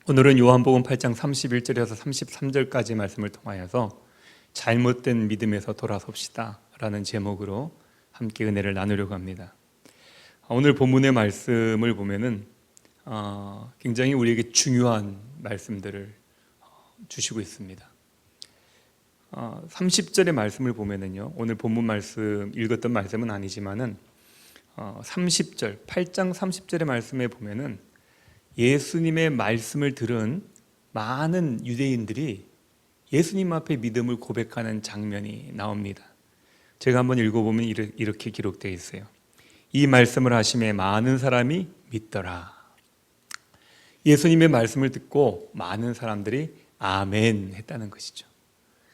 오늘은 요한복음 8장 31절에서 33절까지 말씀을 통하여서 잘못된 믿음에서 돌아섭시다 라는 제목으로 함께 은혜를 나누려고 합니다. 오늘 본문의 말씀을 보면은 굉장히 우리에게 중요한 말씀들을 주시고 있습니다. 30절의 말씀을 보면은요, 오늘 본문 말씀 읽었던 말씀은 아니지만은 30절, 8장 30절의 말씀에 보면은 예수님의 말씀을 들은 많은 유대인들이 예수님 앞에 믿음을 고백하는 장면이 나옵니다. 제가 한번 읽어보면 이렇게 기록되어 있어요. 이 말씀을 하심에 많은 사람이 믿더라. 예수님의 말씀을 듣고 많은 사람들이 아멘 했다는 것이죠.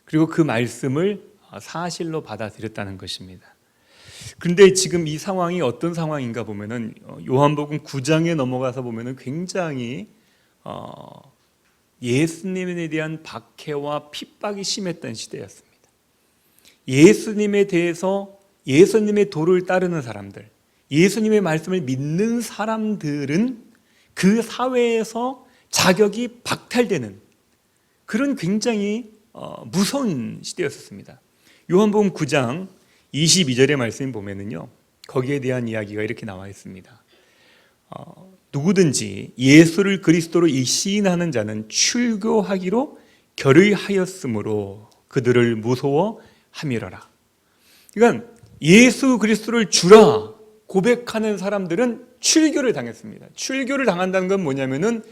그리고 그 말씀을 사실로 받아들였다는 것입니다. 그런데 지금 이 상황이 어떤 상황인가 보면은 요한복음 9장에 넘어가서 보면은 굉장히 예수님에 대한 박해와 핍박이 심했던 시대였습니다. 예수님에 대해서 예수님의 도를 따르는 사람들, 예수님의 말씀을 믿는 사람들은 그 사회에서 자격이 박탈되는 그런 굉장히 무서운 시대였습니다. 요한복음 9장 22절의 말씀 보면은요, 거기에 대한 이야기가 이렇게 나와 있습니다. 누구든지 예수를 그리스도로 시인하는 자는 출교하기로 결의하였으므로 그들을 무서워함이러라. 그러니까 예수 그리스도를 주라 고백하는 사람들은 출교를 당했습니다. 출교를 당한다는 건 뭐냐면은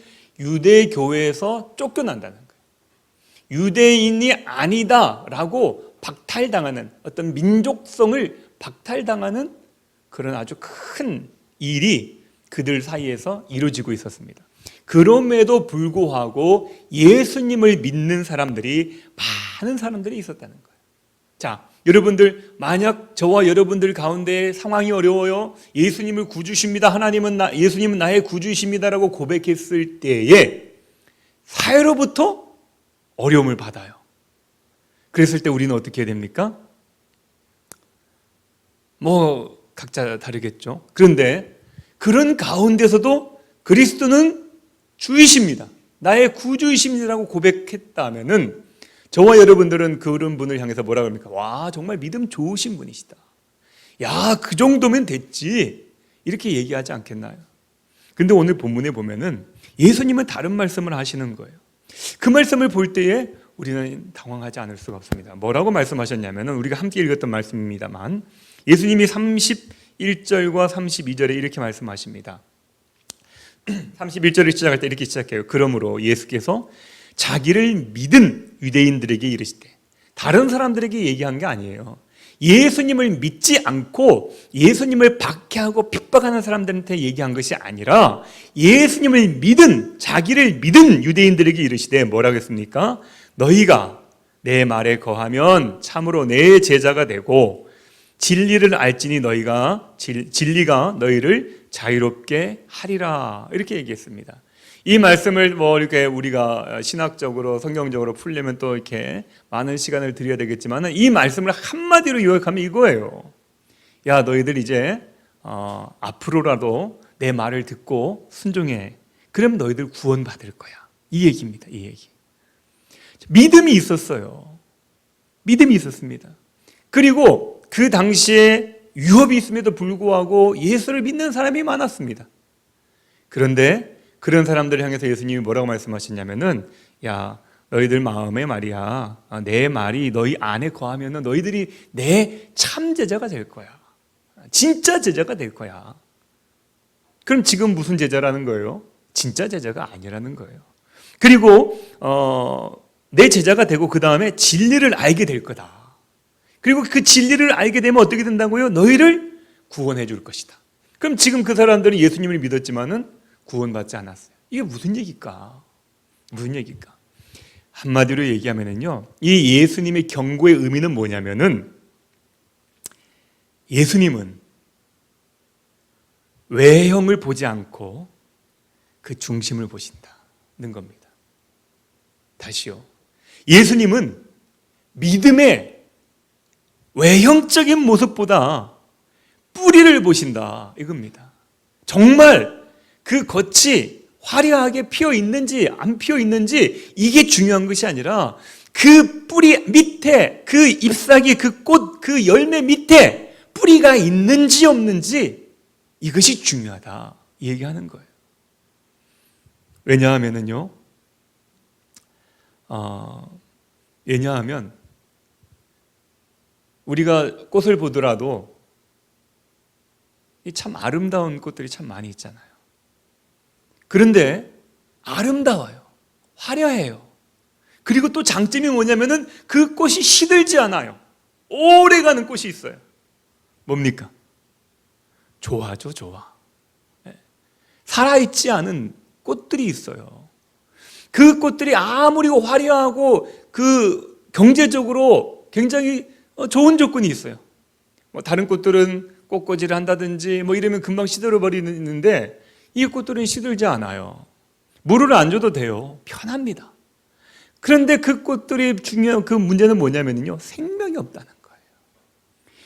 유대교회에서 쫓겨난다는 거예요. 유대인이 아니다라고 박탈당하는, 어떤 민족성을 박탈당하는 그런 아주 큰 일이 그들 사이에서 이루어지고 있었습니다. 그럼에도 불구하고 예수님을 믿는 사람들이, 많은 사람들이 있었다는 거예요. 자, 여러분들, 만약 저와 여러분들 가운데 상황이 어려워요, 예수님을 구주십니다, 예수님은 나의 구주이십니다라고 고백했을 때에 사회로부터 어려움을 받아요. 그랬을 때 우리는 어떻게 해야 됩니까? 각자 다르겠죠. 그런데 그런 가운데서도 그리스도는 주이십니다, 나의 구주이십니다라고 고백했다면은 저와 여러분들은 그런 분을 향해서 뭐라고 합니까? 와, 정말 믿음 좋으신 분이시다, 야, 그 정도면 됐지, 이렇게 얘기하지 않겠나요? 근데 오늘 본문에 보면은 예수님은 다른 말씀을 하시는 거예요. 그 말씀을 볼 때에 우리는 당황하지 않을 수가 없습니다. 뭐라고 말씀하셨냐면, 우리가 함께 읽었던 말씀입니다만, 예수님이 31절과 32절에 이렇게 말씀하십니다. 31절을 시작할 때 이렇게 시작해요. 그러므로 예수께서 자기를 믿은 유대인들에게 이르시되, 다른 사람들에게 얘기한 게 아니에요. 예수님을 믿지 않고 예수님을 박해하고 핍박하는 사람들한테 얘기한 것이 아니라 예수님을 믿은, 자기를 믿은 유대인들에게 이르시되 뭐라고 했습니까? 너희가 내 말에 거하면 참으로 내 제자가 되고 진리를 알지니 진리가 너희를 자유롭게 하리라, 이렇게 얘기했습니다. 이 말씀을 이렇게 우리가 신학적으로 성경적으로 풀려면 또 이렇게 많은 시간을 들여야 되겠지만, 이 말씀을 한마디로 요약하면 이거예요. 야, 너희들 이제 앞으로라도 내 말을 듣고 순종해. 그럼 너희들 구원받을 거야. 이 얘기입니다. 이 얘기. 믿음이 있었어요. 믿음이 있었습니다. 그리고 그 당시에 유업이 있음에도 불구하고 예수를 믿는 사람이 많았습니다. 그런데 그런 사람들을 향해서 예수님이 뭐라고 말씀하셨냐면은, 야, 너희들 마음에 말이야, 내 말이 너희 안에 거하면은 너희들이 내 참 제자가 될 거야. 진짜 제자가 될 거야. 그럼 지금 무슨 제자라는 거예요? 진짜 제자가 아니라는 거예요. 그리고 내 제자가 되고 그 다음에 진리를 알게 될 거다. 그리고 그 진리를 알게 되면 어떻게 된다고요? 너희를 구원해 줄 것이다. 그럼 지금 그 사람들은 예수님을 믿었지만은 구원받지 않았어요. 이게 무슨 얘기일까? 무슨 얘기일까? 한마디로 얘기하면은요, 이 예수님의 경고의 의미는 뭐냐면은, 예수님은 외형을 보지 않고 그 중심을 보신다는 겁니다. 다시요. 예수님은 믿음의 외형적인 모습보다 뿌리를 보신다, 이겁니다. 정말 그 겉이 화려하게 피어 있는지 안 피어 있는지 이게 중요한 것이 아니라 그 뿌리 밑에, 그 잎사귀, 그 꽃, 그 열매 밑에 뿌리가 있는지 없는지 이것이 중요하다 얘기하는 거예요. 왜냐하면 우리가 꽃을 보더라도 참 아름다운 꽃들이 참 많이 있잖아요. 그런데 아름다워요. 화려해요. 그리고 또 장점이 뭐냐면은 그 꽃이 시들지 않아요. 오래가는 꽃이 있어요. 뭡니까? 좋아죠, 좋아. 살아있지 않은 꽃들이 있어요. 그 꽃들이 아무리 화려하고 그 경제적으로 굉장히 좋은 조건이 있어요. 다른 꽃들은 꽃꽂이를 한다든지 이러면 금방 시들어 버리는데 이 꽃들은 시들지 않아요. 물을 안 줘도 돼요. 편합니다. 그런데 그 꽃들이 중요한 그 문제는 뭐냐면요, 생명이 없다는 거예요.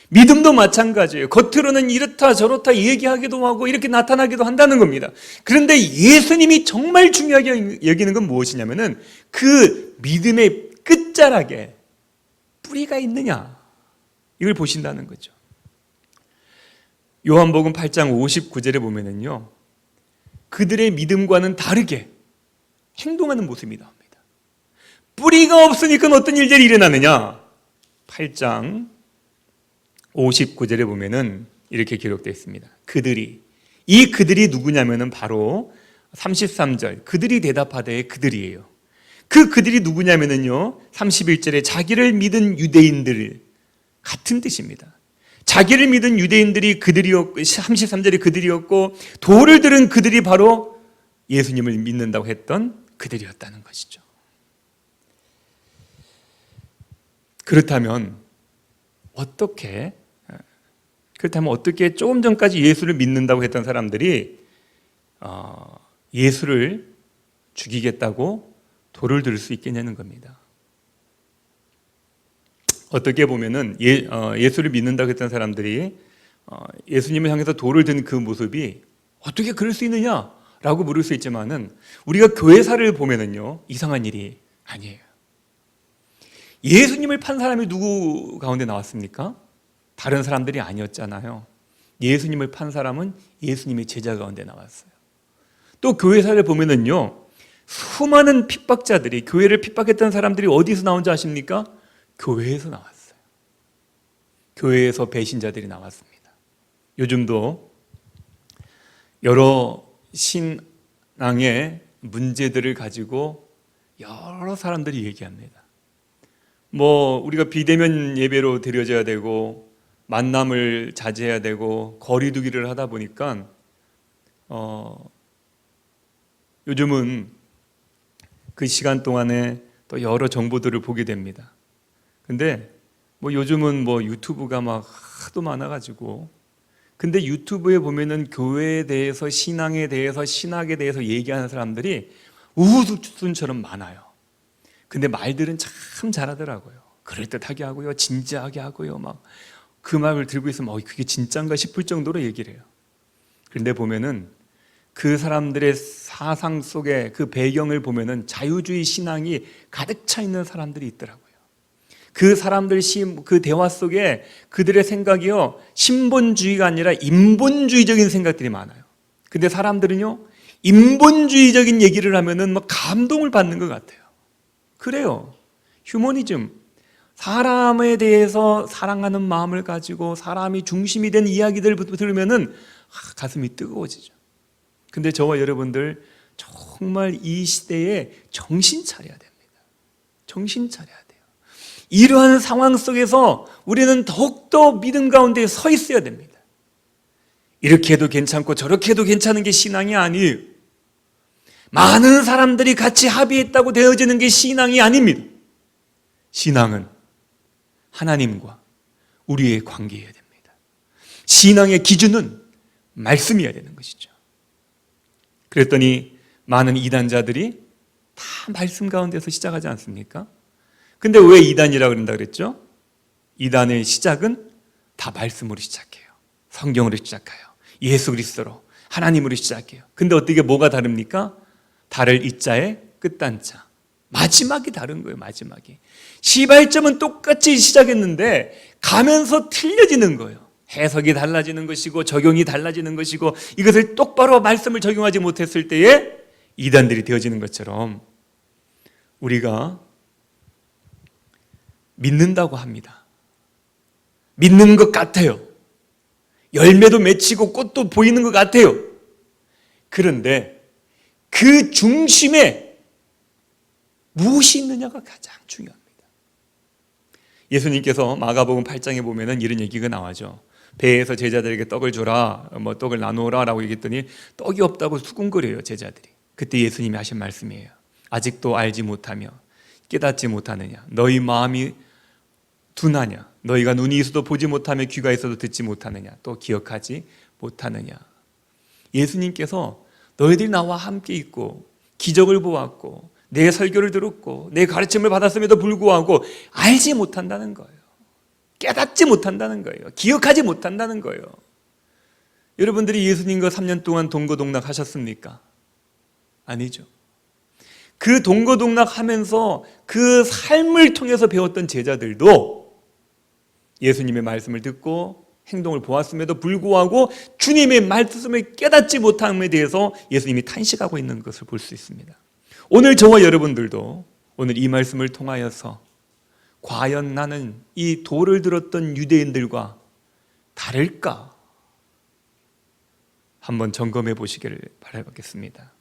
믿음도 마찬가지예요. 겉으로는 이렇다 저렇다 얘기하기도 하고 이렇게 나타나기도 한다는 겁니다. 그런데 예수님이 정말 중요하게 여기는 건 무엇이냐면은 그 믿음의 끝자락에 뿌리가 있느냐, 이걸 보신다는 거죠. 요한복음 8장 59절에 보면은요, 그들의 믿음과는 다르게 행동하는 모습이 나옵니다. 뿌리가 없으니까 어떤 일들이 일어나느냐? 8장 59절에 보면은 이렇게 기록되어 있습니다. 그들이 누구냐면은 바로 33절, 그들이 대답하되 그들이에요. 그들이 누구냐면은요, 31절에 자기를 믿은 유대인들 같은 뜻입니다. 자기를 믿은 유대인들이 그들이었고, 33절에 그들이었고, 도를 들은 그들이 바로 예수님을 믿는다고 했던 그들이었다는 것이죠. 그렇다면 어떻게 조금 전까지 예수를 믿는다고 했던 사람들이 예수를 죽이겠다고 돌을 들 수 있겠냐는 겁니다. 어떻게 보면은 예수를 믿는다고 했던 사람들이 예수님을 향해서 돌을 든 그 모습이 어떻게 그럴 수 있느냐라고 물을 수 있지만은 우리가 교회사를 보면은요, 이상한 일이 아니에요. 예수님을 판 사람이 누구 가운데 나왔습니까? 다른 사람들이 아니었잖아요. 예수님을 판 사람은 예수님의 제자 가운데 나왔어요. 또 교회사를 보면은요, 수많은 핍박자들이, 교회를 핍박했던 사람들이 어디서 나온지 아십니까? 교회에서 나왔어요. 교회에서 배신자들이 나왔습니다. 요즘도 여러 신앙의 문제들을 가지고 여러 사람들이 얘기합니다. 우리가 비대면 예배로 드려져야 되고, 만남을 자제해야 되고, 거리 두기를 하다 보니까 요즘은 그 시간 동안에 또 여러 정보들을 보게 됩니다. 근데 요즘은 유튜브가 막 하도 많아가지고, 근데 유튜브에 보면은 교회에 대해서, 신앙에 대해서, 신학에 대해서 얘기하는 사람들이 우후순처럼 많아요. 근데 말들은 참 잘하더라고요. 그럴듯하게 하고요, 진지하게 하고요, 그 말을 들고 있으면 그게 진짠가 싶을 정도로 얘기를 해요. 그런데 보면은 그 사람들의 사상 속에 그 배경을 보면은 자유주의 신앙이 가득 차 있는 사람들이 있더라고요. 그 사람들 그 대화 속에 그들의 생각이요, 신본주의가 아니라 인본주의적인 생각들이 많아요. 근데 사람들은요, 인본주의적인 얘기를 하면은 감동을 받는 것 같아요. 그래요. 휴머니즘, 사람에 대해서 사랑하는 마음을 가지고 사람이 중심이 된 이야기들을 들으면은 가슴이 뜨거워지죠. 근데 저와 여러분들 정말 이 시대에 정신 차려야 됩니다. 정신 차려야 돼요. 이러한 상황 속에서 우리는 더욱더 믿음 가운데 서 있어야 됩니다. 이렇게 해도 괜찮고 저렇게 해도 괜찮은 게 신앙이 아니에요. 많은 사람들이 같이 합의했다고 되어지는 게 신앙이 아닙니다. 신앙은 하나님과 우리의 관계여야 됩니다. 신앙의 기준은 말씀이어야 되는 것이죠. 그랬더니 많은 이단자들이 다 말씀 가운데서 시작하지 않습니까? 근데 왜 이단이라고 그런다 그랬죠? 이단의 시작은 다 말씀으로 시작해요. 성경으로 시작해요. 예수 그리스도로, 하나님으로 시작해요. 근데 어떻게 뭐가 다릅니까? 달을 이자에 끝단자. 마지막이 다른 거예요. 마지막이. 시발점은 똑같이 시작했는데 가면서 틀려지는 거예요. 해석이 달라지는 것이고 적용이 달라지는 것이고, 이것을 똑바로 말씀을 적용하지 못했을 때에 이단들이 되어지는 것처럼 우리가 믿는다고 합니다. 믿는 것 같아요. 열매도 맺히고 꽃도 보이는 것 같아요. 그런데 그 중심에 무엇이 있느냐가 가장 중요합니다. 예수님께서 마가복음 8장에 보면은 이런 얘기가 나와죠. 배에서 제자들에게 떡을 주라, 떡을 나누어라 라고 얘기했더니 떡이 없다고 수군거려요, 제자들이. 그때 예수님이 하신 말씀이에요. 아직도 알지 못하며 깨닫지 못하느냐? 너희 마음이 둔하냐? 너희가 눈이 있어도 보지 못하며 귀가 있어도 듣지 못하느냐? 또 기억하지 못하느냐? 예수님께서 너희들이 나와 함께 있고 기적을 보았고 내 설교를 들었고 내 가르침을 받았음에도 불구하고 알지 못한다는 거예요. 깨닫지 못한다는 거예요. 기억하지 못한다는 거예요. 여러분들이 예수님과 3년 동안 동거동락 하셨습니까? 아니죠. 그 동거동락 하면서 그 삶을 통해서 배웠던 제자들도 예수님의 말씀을 듣고 행동을 보았음에도 불구하고 주님의 말씀을 깨닫지 못함에 대해서 예수님이 탄식하고 있는 것을 볼 수 있습니다. 오늘 저와 여러분들도 오늘 이 말씀을 통하여서 과연 나는 이 도를 들었던 유대인들과 다를까? 한번 점검해 보시기를 바라겠습니다.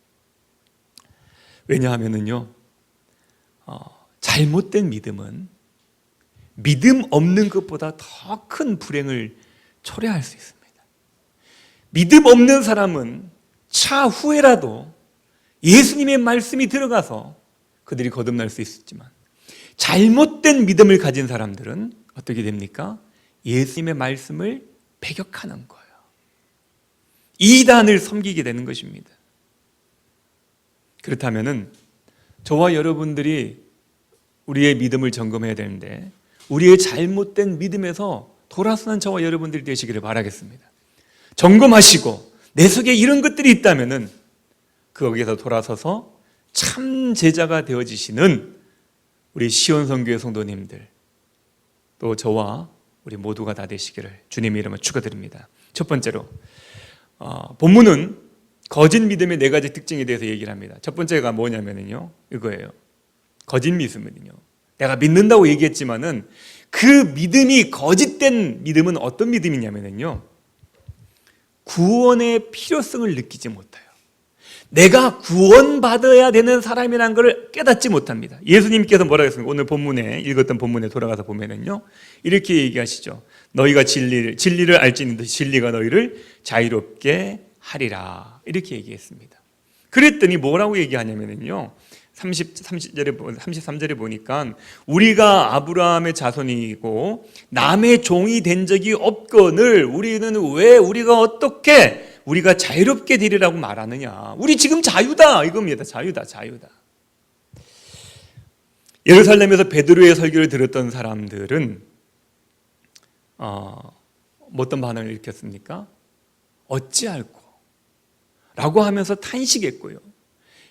왜냐하면요, 잘못된 믿음은 믿음 없는 것보다 더 큰 불행을 초래할 수 있습니다. 믿음 없는 사람은 차후에라도 예수님의 말씀이 들어가서 그들이 거듭날 수 있었지만, 잘못된 믿음을 가진 사람들은 어떻게 됩니까? 예수님의 말씀을 배격하는 거예요. 이단을 섬기게 되는 것입니다. 그렇다면은 저와 여러분들이 우리의 믿음을 점검해야 되는데, 우리의 잘못된 믿음에서 돌아서는 저와 여러분들이 되시기를 바라겠습니다. 점검하시고 내 속에 이런 것들이 있다면은 거기에서 돌아서서 참 제자가 되어지시는 우리 시온선교회 성도님들, 또 저와 우리 모두가 다 되시기를 주님의 이름으로 축원드립니다. 첫 번째로 본문은 거짓 믿음의 네 가지 특징에 대해서 얘기를 합니다. 첫 번째가 뭐냐면요, 이거예요. 거짓 믿음은요, 내가 믿는다고 얘기했지만은 그 믿음이 거짓된 믿음은 어떤 믿음이냐면요, 구원의 필요성을 느끼지 못해요. 내가 구원받아야 되는 사람이라는 것을 깨닫지 못합니다. 예수님께서 뭐라고 했습니까? 오늘 본문에 읽었던 본문에 돌아가서 보면은요, 이렇게 얘기하시죠. 너희가 진리를 알지니 진리가 너희를 자유롭게 하리라, 이렇게 얘기했습니다. 그랬더니 뭐라고 얘기하냐면요, 33절에 보니까 우리가 아브라함의 자손이고 남의 종이 된 적이 없거늘 우리는 왜 우리가 자유롭게 되리라고 말하느냐. 우리 지금 자유다, 이겁니다. 자유다. 예루살렘에서 베드로의 설교를 들었던 사람들은 어떤 반응을 일으켰습니까? 어찌할꼬? 라고 하면서 탄식했고요.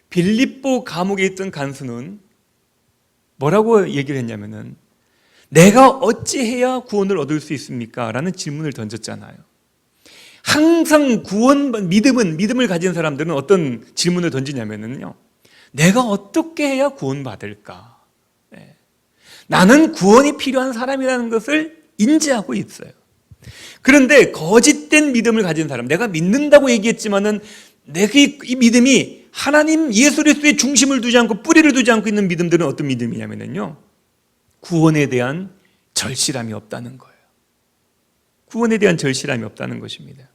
빌립보 감옥에 있던 간수는 뭐라고 얘기를 했냐면은, 내가 어찌해야 구원을 얻을 수 있습니까? 라는 질문을 던졌잖아요. 항상 믿음을 가진 사람들은 어떤 질문을 던지냐면요, 내가 어떻게 해야 구원받을까? 네. 나는 구원이 필요한 사람이라는 것을 인지하고 있어요. 그런데 거짓된 믿음을 가진 사람, 내가 믿는다고 얘기했지만은 이 믿음이 하나님 예수 그리스도의 중심을 두지 않고 뿌리를 두지 않고 있는 믿음들은 어떤 믿음이냐면요, 구원에 대한 절실함이 없다는 거예요. 구원에 대한 절실함이 없다는 것입니다.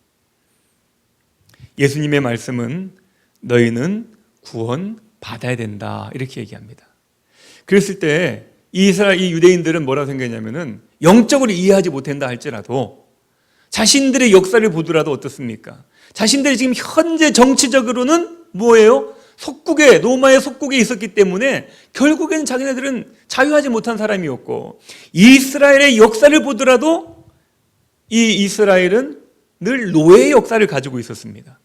예수님의 말씀은 너희는 구원 받아야 된다, 이렇게 얘기합니다. 그랬을 때 이 유대인들은 뭐라고 생각했냐면은, 영적으로 이해하지 못한다 할지라도 자신들의 역사를 보더라도 어떻습니까? 자신들이 지금 현재 정치적으로는 뭐예요? 로마의 속국에 있었기 때문에 결국엔 자기네들은 자유하지 못한 사람이었고, 이스라엘의 역사를 보더라도 이 이스라엘은 늘 노예의 역사를 가지고 있었습니다.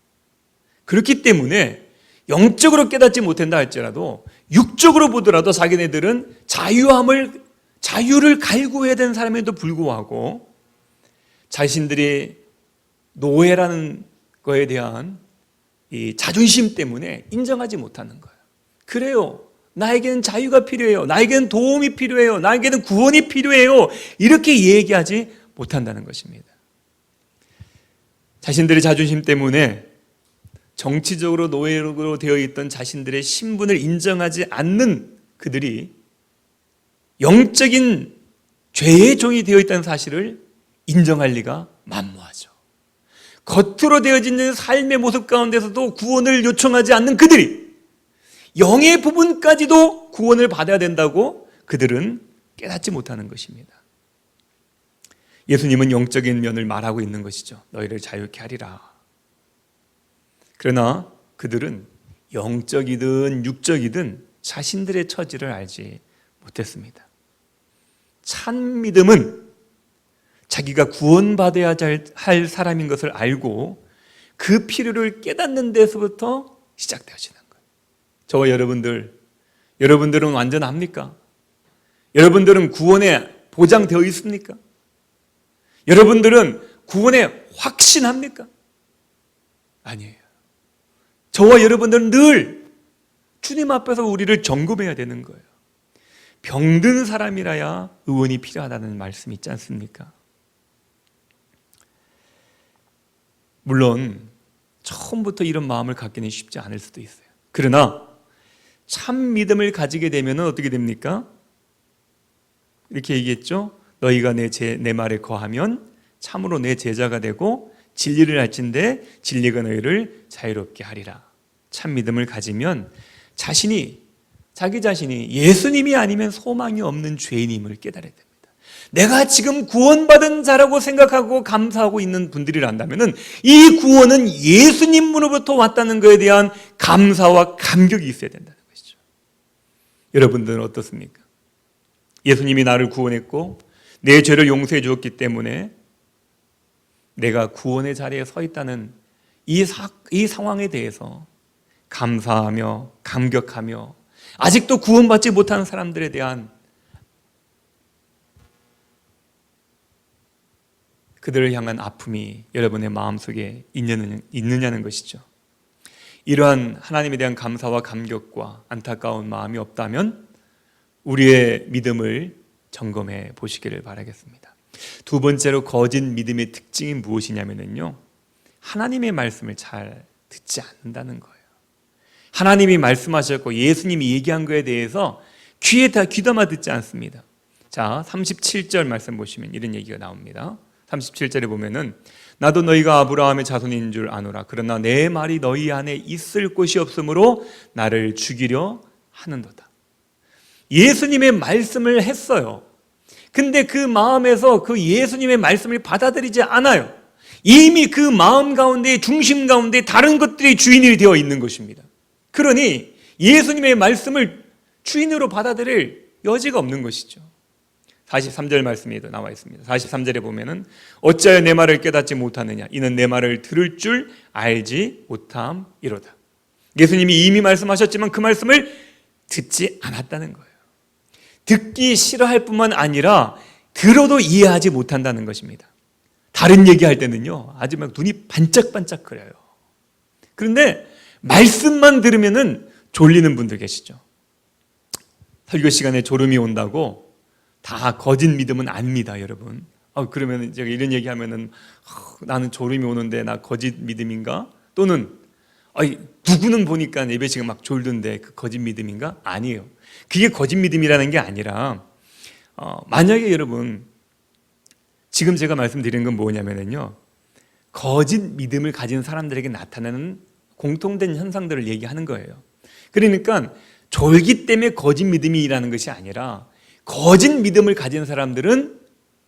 그렇기 때문에 영적으로 깨닫지 못한다 할지라도 육적으로 보더라도 자기네들은 자유를 갈구해야 되는 사람에도 불구하고 자신들이 노예라는 거에 대한 이 자존심 때문에 인정하지 못하는 거예요. 그래요. 나에게는 자유가 필요해요. 나에게는 도움이 필요해요. 나에게는 구원이 필요해요. 이렇게 얘기하지 못한다는 것입니다. 자신들의 자존심 때문에 정치적으로 노예로 되어 있던 자신들의 신분을 인정하지 않는 그들이 영적인 죄의 종이 되어 있다는 사실을 인정할 리가 만무하죠. 겉으로 되어지는 삶의 모습 가운데서도 구원을 요청하지 않는 그들이 영의 부분까지도 구원을 받아야 된다고 그들은 깨닫지 못하는 것입니다. 예수님은 영적인 면을 말하고 있는 것이죠. 너희를 자유케 하리라. 그러나 그들은 영적이든 육적이든 자신들의 처지를 알지 못했습니다. 참 믿음은 자기가 구원받아야 할 사람인 것을 알고 그 필요를 깨닫는 데서부터 시작되어지는 거예요. 저와 여러분들은 완전합니까? 여러분들은 구원에 보장되어 있습니까? 여러분들은 구원에 확신합니까? 아니에요. 저와 여러분들은 늘 주님 앞에서 우리를 점검해야 되는 거예요. 병든 사람이라야 의원이 필요하다는 말씀이 있지 않습니까? 물론 처음부터 이런 마음을 갖기는 쉽지 않을 수도 있어요. 그러나 참 믿음을 가지게 되면 어떻게 됩니까? 이렇게 얘기했죠. 너희가 내 말에 거하면 참으로 내 제자가 되고 진리를 알진대 진리가 너희를 자유롭게 하리라. 참 믿음을 가지면 자기 자신이 예수님이 아니면 소망이 없는 죄인임을 깨달아야 됩니다. 내가 지금 구원받은 자라고 생각하고 감사하고 있는 분들이란다면 이 구원은 예수님으로부터 왔다는 것에 대한 감사와 감격이 있어야 된다는 것이죠. 여러분들은 어떻습니까? 예수님이 나를 구원했고 내 죄를 용서해 주었기 때문에 내가 구원의 자리에 서 있다는 이 상황에 대해서 감사하며 감격하며 아직도 구원받지 못한 사람들에 대한 그들을 향한 아픔이 여러분의 마음속에 있느냐는 것이죠. 이러한 하나님에 대한 감사와 감격과 안타까운 마음이 없다면 우리의 믿음을 점검해 보시기를 바라겠습니다. 두 번째로 거짓 믿음의 특징이 무엇이냐면요, 하나님의 말씀을 잘 듣지 않는다는 거예요. 하나님이 말씀하셨고 예수님이 얘기한 거에 대해서 귀담아 듣지 않습니다. 자, 37절 말씀 보시면 이런 얘기가 나옵니다. 37절에 보면은 나도 너희가 아브라함의 자손인 줄 아노라. 그러나 내 말이 너희 안에 있을 곳이 없으므로 나를 죽이려 하는도다. 예수님의 말씀을 했어요. 근데 그 마음에서 그 예수님의 말씀을 받아들이지 않아요. 이미 그 마음 가운데 중심 가운데 다른 것들이 주인이 되어 있는 것입니다. 그러니 예수님의 말씀을 주인으로 받아들일 여지가 없는 것이죠. 43절 말씀이 나와 있습니다. 43절에 보면은 어찌하여 내 말을 깨닫지 못하느냐 이는 내 말을 들을 줄 알지 못함이로다. 예수님이 이미 말씀하셨지만 그 말씀을 듣지 않았다는 거예요. 듣기 싫어할 뿐만 아니라 들어도 이해하지 못한다는 것입니다. 다른 얘기할 때는요 아주 막 눈이 반짝반짝거려요. 그런데 말씀만 들으면은 졸리는 분들 계시죠. 설교 시간에 졸음이 온다고 다 거짓 믿음은 압니다, 여러분. 그러면 제가 이런 얘기하면은 나는 졸음이 오는데 나 거짓 믿음인가? 또는 누구는 보니까 예배시간 막 졸던데 그 거짓 믿음인가? 아니에요. 그게 거짓 믿음이라는 게 아니라 만약에 여러분 지금 제가 말씀드리는 건 뭐냐면요, 거짓 믿음을 가진 사람들에게 나타나는 공통된 현상들을 얘기하는 거예요. 그러니까 졸기 때문에 거짓 믿음이라는 것이 아니라 거짓 믿음을 가진 사람들은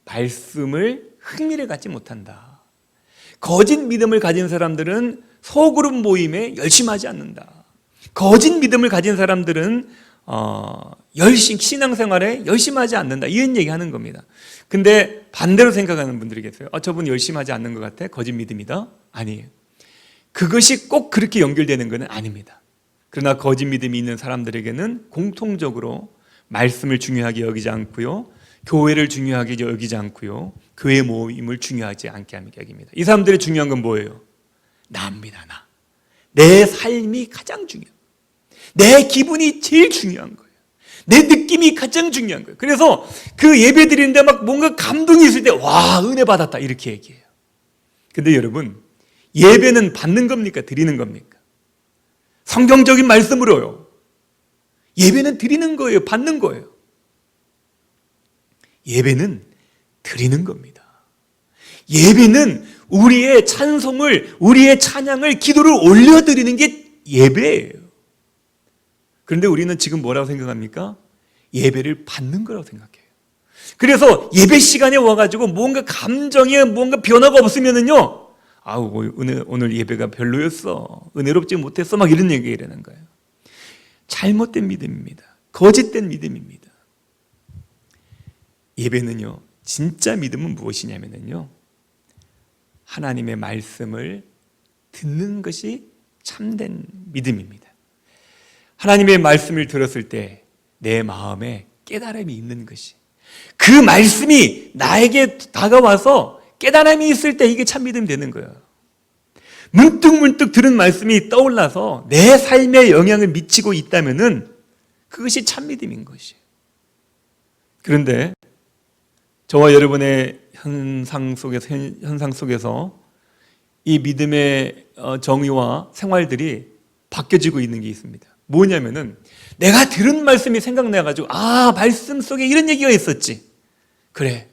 말씀을 흥미를 갖지 못한다. 거짓 믿음을 가진 사람들은 소그룹 모임에 열심히 하지 않는다. 거짓 믿음을 가진 사람들은 신앙생활에 열심히 하지 않는다. 이런 얘기하는 겁니다. 근데 반대로 생각하는 분들이 계세요. 저분 열심히 하지 않는 것 같아. 거짓 믿음이다. 아니에요. 그것이 꼭 그렇게 연결되는 것은 아닙니다. 그러나 거짓 믿음이 있는 사람들에게는 공통적으로 말씀을 중요하게 여기지 않고요, 교회를 중요하게 여기지 않고요, 교회 모임을 중요하지 않게 여깁니다. 이 사람들의 중요한 건 뭐예요? 나입니다. 나. 내 삶이 가장 중요해요. 내 기분이 제일 중요한 거예요. 내 느낌이 가장 중요한 거예요. 그래서 그 예배 드리는데 막 뭔가 감동이 있을 때 와, 은혜 받았다 이렇게 얘기해요. 근데 여러분, 예배는 받는 겁니까? 드리는 겁니까? 성경적인 말씀으로요, 예배는 드리는 거예요? 받는 거예요? 예배는 드리는 겁니다. 예배는 우리의 찬송을, 우리의 찬양을, 기도를 올려드리는 게 예배예요. 그런데 우리는 지금 뭐라고 생각합니까? 예배를 받는 거라고 생각해요. 그래서 예배 시간에 와가지고 뭔가 감정에 뭔가 변화가 없으면은요, 아우, 오늘 예배가 별로였어, 은혜롭지 못했어, 막 이런 얘기를 하는 거예요. 잘못된 믿음입니다. 거짓된 믿음입니다. 예배는요, 진짜 믿음은 무엇이냐면요, 하나님의 말씀을 듣는 것이 참된 믿음입니다. 하나님의 말씀을 들었을 때 내 마음에 깨달음이 있는 것이, 그 말씀이 나에게 다가와서 깨달음이 있을 때 이게 참 믿음이 되는 거예요. 문득문득 들은 말씀이 떠올라서 내 삶에 영향을 미치고 있다면은 그것이 참 믿음인 것이에요. 그런데 저와 여러분의 현상 속에서 이 믿음의 정의와 생활들이 바뀌어지고 있는 게 있습니다. 뭐냐면은 내가 들은 말씀이 생각나가지고, 아, 말씀 속에 이런 얘기가 있었지, 그래,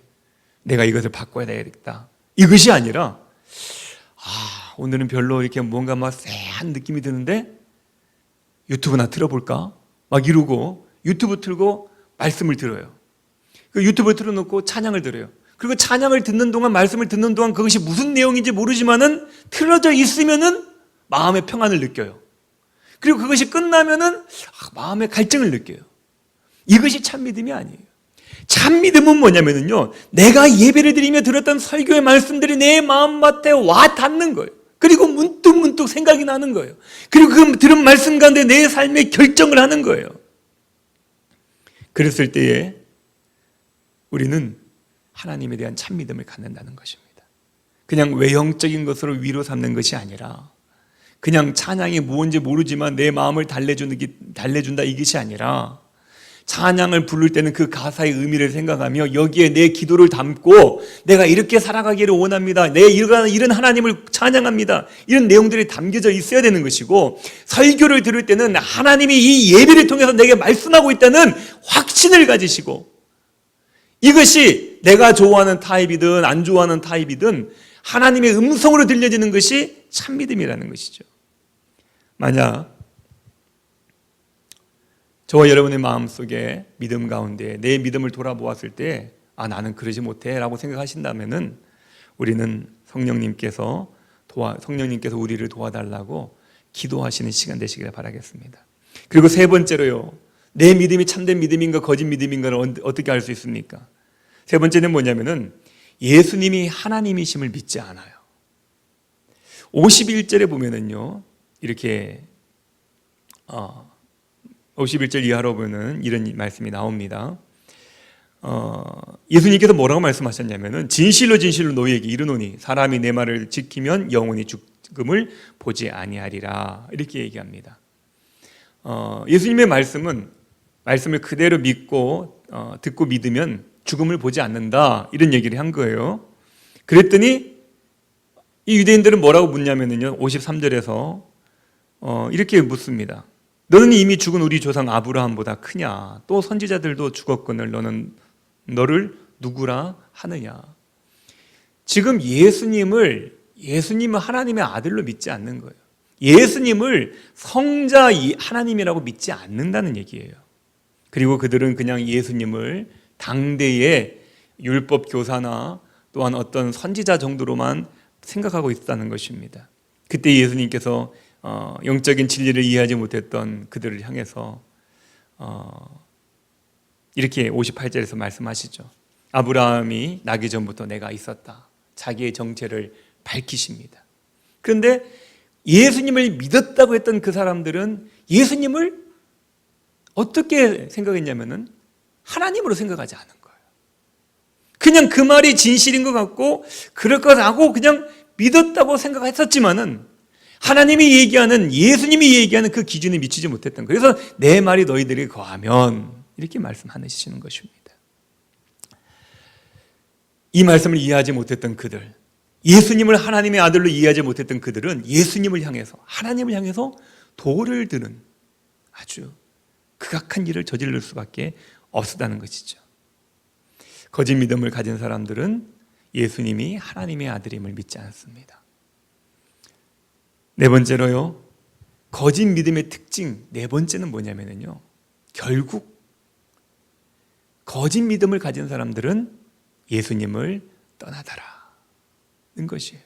내가 이것을 바꿔야 되겠다, 이것이 아니라, 아, 오늘은 별로 이렇게 뭔가 막 쎄한 느낌이 드는데 유튜브나 틀어볼까? 막 이러고 유튜브 틀고 말씀을 들어요. 그 유튜브 틀어놓고 찬양을 들어요. 그리고 찬양을 듣는 동안, 말씀을 듣는 동안 그것이 무슨 내용인지 모르지만은 틀어져 있으면은 마음의 평안을 느껴요. 그리고 그것이 끝나면은 마음의 갈증을 느껴요. 이것이 참 믿음이 아니에요. 참 믿음은 뭐냐면요, 내가 예배를 드리며 들었던 설교의 말씀들이 내 마음밭에 와 닿는 거예요. 그리고 문득문득 생각이 나는 거예요. 그리고 그 들은 말씀 가운데 내 삶의 결정을 하는 거예요. 그랬을 때에 우리는 하나님에 대한 참 믿음을 갖는다는 것입니다. 그냥 외형적인 것으로 위로 삼는 것이 아니라, 그냥 찬양이 무엇인지 모르지만 내 마음을 달래준다 이것이 아니라, 찬양을 부를 때는 그 가사의 의미를 생각하며 여기에 내 기도를 담고 내가 이렇게 살아가기를 원합니다, 내 이런 하나님을 찬양합니다, 이런 내용들이 담겨져 있어야 되는 것이고, 설교를 들을 때는 하나님이 이 예배를 통해서 내게 말씀하고 있다는 확신을 가지시고, 이것이 내가 좋아하는 타입이든 안 좋아하는 타입이든 하나님의 음성으로 들려지는 것이 참 믿음이라는 것이죠. 만약 저와 여러분의 마음속에 믿음 가운데 내 믿음을 돌아보았을 때, 아, 나는 그러지 못해 라고 생각하신다면은 우리는 성령님께서 우리를 도와달라고 기도하시는 시간 되시기를 바라겠습니다. 그리고 세 번째로요, 내 믿음이 참된 믿음인가 거짓 믿음인가를 어떻게 알 수 있습니까? 세 번째는 뭐냐면은 예수님이 하나님이심을 믿지 않아요. 51절에 보면은요, 이렇게 51절 이하로 보면 이런 말씀이 나옵니다. 예수님께서 뭐라고 말씀하셨냐면은, 진실로 진실로 너희에게 이르노니 사람이 내 말을 지키면 영원히 죽음을 보지 아니하리라, 이렇게 얘기합니다. 예수님의 말씀을 그대로 믿고 듣고 믿으면 죽음을 보지 않는다, 이런 얘기를 한 거예요. 그랬더니 이 유대인들은 뭐라고 묻냐면요, 53절에서 이렇게 묻습니다. 너는 이미 죽은 우리 조상 아브라함보다 크냐? 또 선지자들도 죽었거늘 너는 너를 누구라 하느냐? 지금 예수님은 하나님의 아들로 믿지 않는 거예요. 예수님을 성자 하나님이라고 믿지 않는다는 얘기예요. 그리고 그들은 그냥 예수님을 당대의 율법 교사나 또한 어떤 선지자 정도로만 생각하고 있다는 것입니다. 그때 예수님께서 영적인 진리를 이해하지 못했던 그들을 향해서 이렇게 58절에서 말씀하시죠. 아브라함이 나기 전부터 내가 있었다. 자기의 정체를 밝히십니다. 그런데 예수님을 믿었다고 했던 그 사람들은 예수님을 어떻게 생각했냐면은 하나님으로 생각하지 않은 거예요. 그냥 그 말이 진실인 것 같고 그럴 거라고 그냥 믿었다고 생각했었지만은 하나님이 얘기하는, 예수님이 얘기하는 그 기준에 미치지 못했던 거예요. 그래서 내 말이 너희들이 거하면 이렇게 말씀하시는 것입니다. 이 말씀을 이해하지 못했던 그들, 예수님을 하나님의 아들로 이해하지 못했던 그들은 예수님을 향해서, 하나님을 향해서 돌을 드는 아주 극악한 일을 저지를 수밖에 없었다는 것이죠. 거짓 믿음을 가진 사람들은 예수님이 하나님의 아들임을 믿지 않습니다. 네 번째로요, 거짓 믿음의 특징 네 번째는 뭐냐면요, 결국 거짓 믿음을 가진 사람들은 예수님을 떠나다라는 것이에요.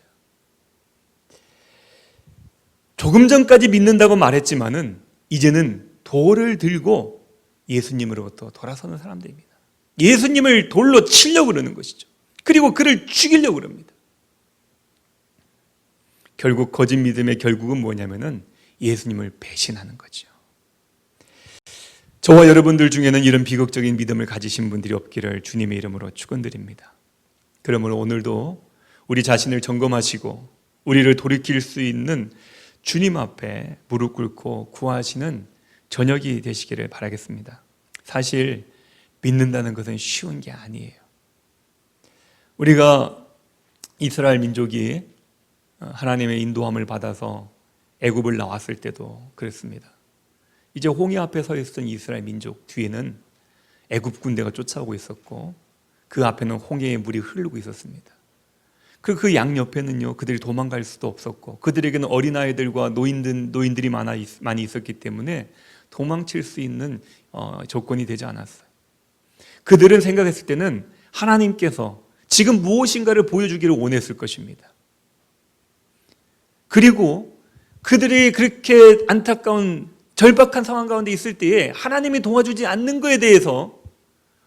조금 전까지 믿는다고 말했지만은 이제는 돌을 들고 예수님으로부터 돌아서는 사람들입니다. 예수님을 돌로 치려고 그러는 것이죠. 그리고 그를 죽이려고 그럽니다. 결국 거짓 믿음의 결국은 뭐냐면은 예수님을 배신하는 거죠. 저와 여러분들 중에는 이런 비극적인 믿음을 가지신 분들이 없기를 주님의 이름으로 축원드립니다. 그러므로 오늘도 우리 자신을 점검하시고 우리를 돌이킬 수 있는 주님 앞에 무릎 꿇고 구하시는 저녁이 되시기를 바라겠습니다. 사실 믿는다는 것은 쉬운 게 아니에요. 우리가 이스라엘 민족이 하나님의 인도함을 받아서 애굽을 나왔을 때도 그랬습니다. 이제 홍해 앞에 서 있었던 이스라엘 민족 뒤에는 애굽 군대가 쫓아오고 있었고 그 앞에는 홍해의 물이 흐르고 있었습니다. 그 양옆에는요, 그들이 도망갈 수도 없었고 그들에게는 어린아이들과 노인들이 많이 있었기 때문에 도망칠 수 있는 조건이 되지 않았어요. 그들은 생각했을 때는 하나님께서 지금 무엇인가를 보여주기를 원했을 것입니다. 그리고 그들이 그렇게 안타까운 절박한 상황 가운데 있을 때에 하나님이 도와주지 않는 것에 대해서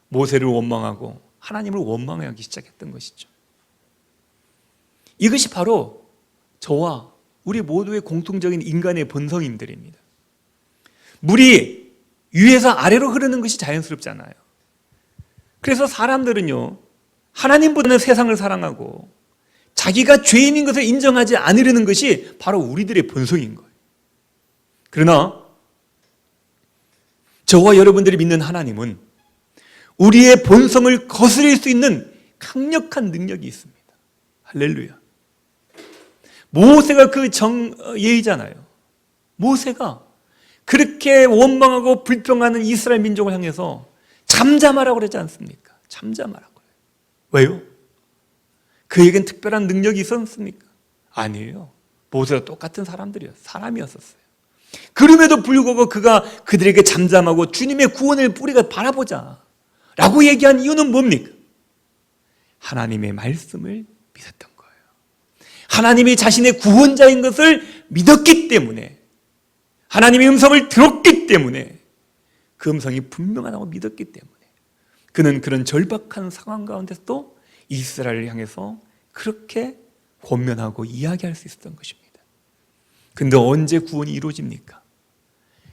모세를 원망하고 하나님을 원망하기 시작했던 것이죠. 이것이 바로 저와 우리 모두의 공통적인 인간의 본성임들입니다. 물이 위에서 아래로 흐르는 것이 자연스럽잖아요. 그래서 사람들은요, 하나님보다는 세상을 사랑하고 자기가 죄인인 것을 인정하지 않으려는 것이 바로 우리들의 본성인 거예요. 그러나 저와 여러분들이 믿는 하나님은 우리의 본성을 거스릴 수 있는 강력한 능력이 있습니다. 할렐루야. 모세가 그 예의잖아요. 모세가 그렇게 원망하고 불평하는 이스라엘 민족을 향해서 잠잠하라고 그러지 않습니까? 잠잠하라고요. 왜요? 그에겐 특별한 능력이 있었습니까? 아니에요. 모세와 똑같은 사람이었어요. 그럼에도 불구하고 그가 그들에게 잠잠하고 주님의 구원을 우리가 바라보자 라고 얘기한 이유는 뭡니까? 하나님의 말씀을 믿었던 거예요. 하나님이 자신의 구원자인 것을 믿었기 때문에, 하나님의 음성을 들었기 때문에, 그 음성이 분명하다고 믿었기 때문에 그는 그런 절박한 상황 가운데서도 이스라엘을 향해서 그렇게 권면하고 이야기할 수 있었던 것입니다. 근데 언제 구원이 이루어집니까?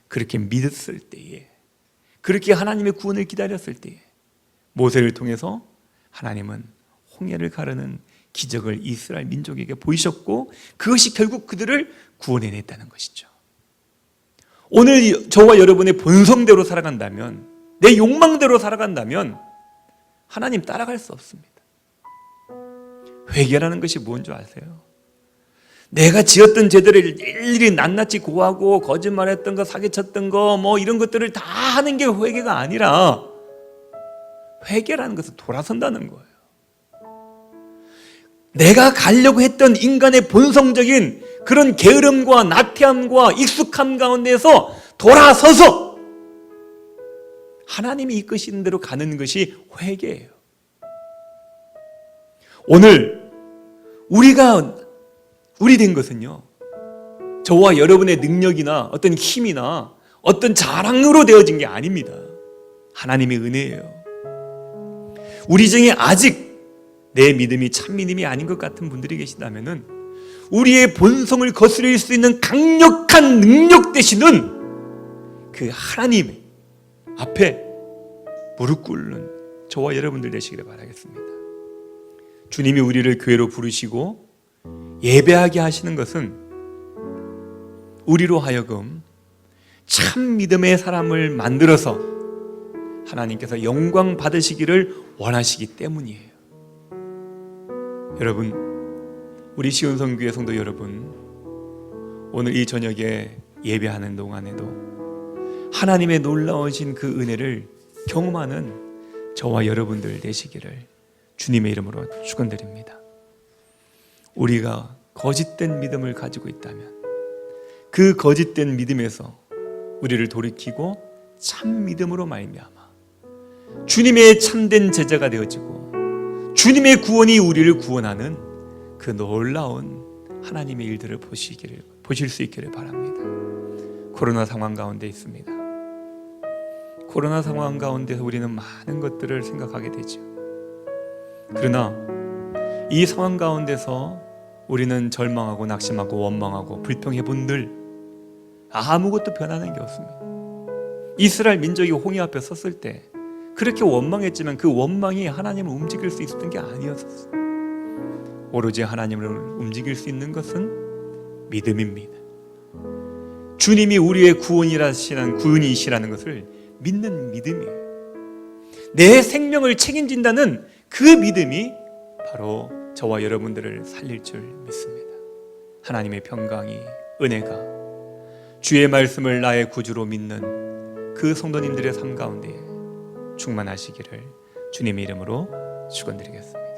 그렇게 믿었을 때에, 그렇게 하나님의 구원을 기다렸을 때에 모세를 통해서 하나님은 홍해를 가르는 기적을 이스라엘 민족에게 보이셨고 그것이 결국 그들을 구원해냈다는 것이죠. 오늘 저와 여러분의 본성대로 살아간다면, 내 욕망대로 살아간다면 하나님 따라갈 수 없습니다. 회개라는 것이 뭔지 아세요? 내가 지었던 죄들을 일일이 낱낱이 고하고 거짓말했던 거, 사기쳤던 거, 이런 것들을 다 하는 게 회개가 아니라, 회개라는 것은 돌아선다는 거예요. 내가 가려고 했던 인간의 본성적인 그런 게으름과 나태함과 익숙함 가운데서 돌아서서 하나님이 이끄시는 대로 가는 것이 회개예요. 오늘 우리 된 것은요, 저와 여러분의 능력이나 어떤 힘이나 어떤 자랑으로 되어진 게 아닙니다. 하나님의 은혜예요. 우리 중에 아직 내 믿음이 참 믿음이 아닌 것 같은 분들이 계시다면은 우리의 본성을 거스릴 수 있는 강력한 능력 되시는 그 하나님 앞에 무릎 꿇는 저와 여러분들 되시기를 바라겠습니다. 주님이 우리를 교회로 부르시고 예배하게 하시는 것은 우리로 하여금 참 믿음의 사람을 만들어서 하나님께서 영광 받으시기를 원하시기 때문이에요. 여러분, 우리 시온성교회 성도 여러분, 오늘 이 저녁에 예배하는 동안에도 하나님의 놀라우신 그 은혜를 경험하는 저와 여러분들 되시기를 주님의 이름으로 축원드립니다. 우리가 거짓된 믿음을 가지고 있다면 그 거짓된 믿음에서 우리를 돌이키고 참 믿음으로 말미암아 주님의 참된 제자가 되어지고 주님의 구원이 우리를 구원하는 그 놀라운 하나님의 일들을 보실 수 있기를 바랍니다. 코로나 상황 가운데 있습니다. 코로나 상황 가운데서 우리는 많은 것들을 생각하게 되죠. 그러나 이 상황 가운데서 우리는 절망하고 낙심하고 원망하고 불평해 본들 아무것도 변하는 게 없습니다. 이스라엘 민족이 홍해 앞에 섰을 때 그렇게 원망했지만 그 원망이 하나님을 움직일 수 있었던 게 아니었어요. 오로지 하나님을 움직일 수 있는 것은 믿음입니다. 주님이 우리의 구원이시라는 것을 믿는 믿음이에요. 내 생명을 책임진다는 그 믿음이 바로 저와 여러분들을 살릴 줄 믿습니다. 하나님의 평강이, 은혜가 주의 말씀을 나의 구주로 믿는 그 성도님들의 삶 가운데 충만하시기를 주님의 이름으로 축원드리겠습니다.